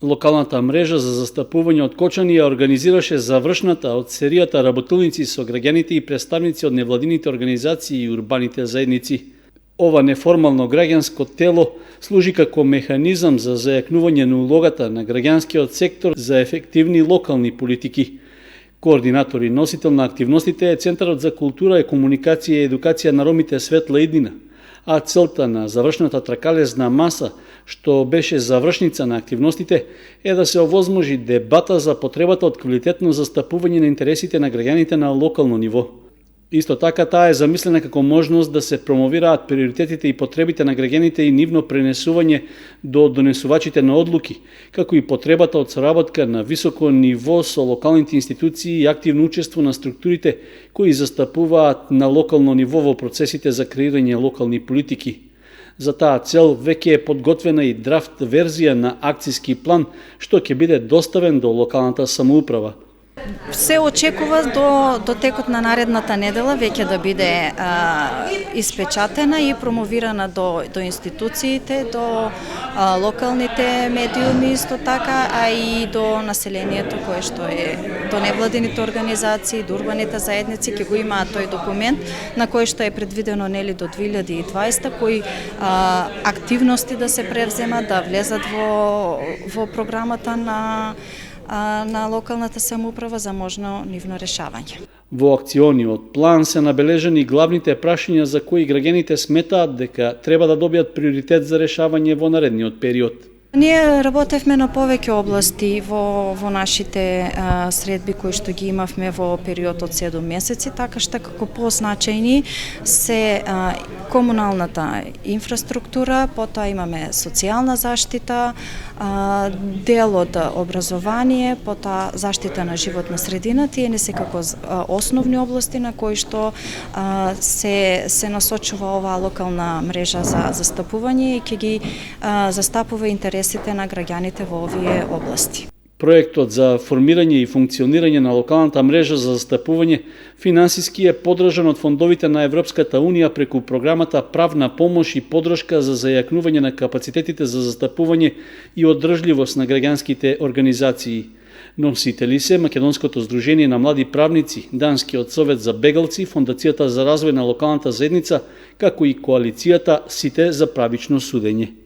Локалната мрежа за застапување од Кочани ја организираше завршната од серијата работилници со граѓаните и представници од невладините организации и урбаните заедници. Ова неформално граѓанско тело служи како механизам за зајакнување на улогата на граѓанскиот сектор за ефективни локални политики. Координатор и носител на активностите е Центарот за култура и комуникација и едукација на ромите Светла Иднина, а целта на завршната тракалезна маса, што беше завршница на активностите, е да се овозможи дебата за потребата од квалитетно застапување на интересите на граѓаните на локално ниво. Исто така, таа е замислена како можност да се промовираат приоритетите и потребите на граѓаните и нивно пренесување до донесувачите на одлуки, како и потребата од соработка на високо ниво со локалните институции и активно учество на структурите кои застапуваат на локално ниво во процесите за креирање локални политики. За таа цел веќе е подготвена и драфт верзија на акцијски план, што ќе биде доставен до локалната самоуправа. Се очекува до текот на наредната недела веќе да биде испечатена и промовирана до институциите, до локалните медиуми исто така, а и до населението кое што е до невладините организации, до урбаните заедници, ќе го имаат тој документ на кој што е предвидено нели до 2020 кои активности да се превземат, да влезат во програмата на локалната самоуправа за можно нивно решавање. Во акциониот план се набележани главните прашања за кои граѓаните сметаат дека треба да добијат приоритет за решавање во наредниот период. Ние работевме на повеќе области во нашите средби кои што ги имавме во период од 7 месеци, така што како позначајни се комуналната инфраструктура, потоа имаме социјална заштита, дел од образование, потоа заштита на животна средина. Тие не се како основни области на кои што се насочува оваа локална мрежа за застапување и ќе ги застапува интересите на граѓаните во овие области. Проектот за формирање и функционирање на локалната мрежа за застапување финансиски е поддржан од фондовите на Европската Унија преку програмата Правна помош и поддршка за зајакнување на капацитетите за застапување и одржливост на граѓанските организации. Носители се Македонското здружение на млади правници, Данскиот совет за бегалци, Фондацијата за развој на локалната заедница, како и коалицијата Сите за правично судење.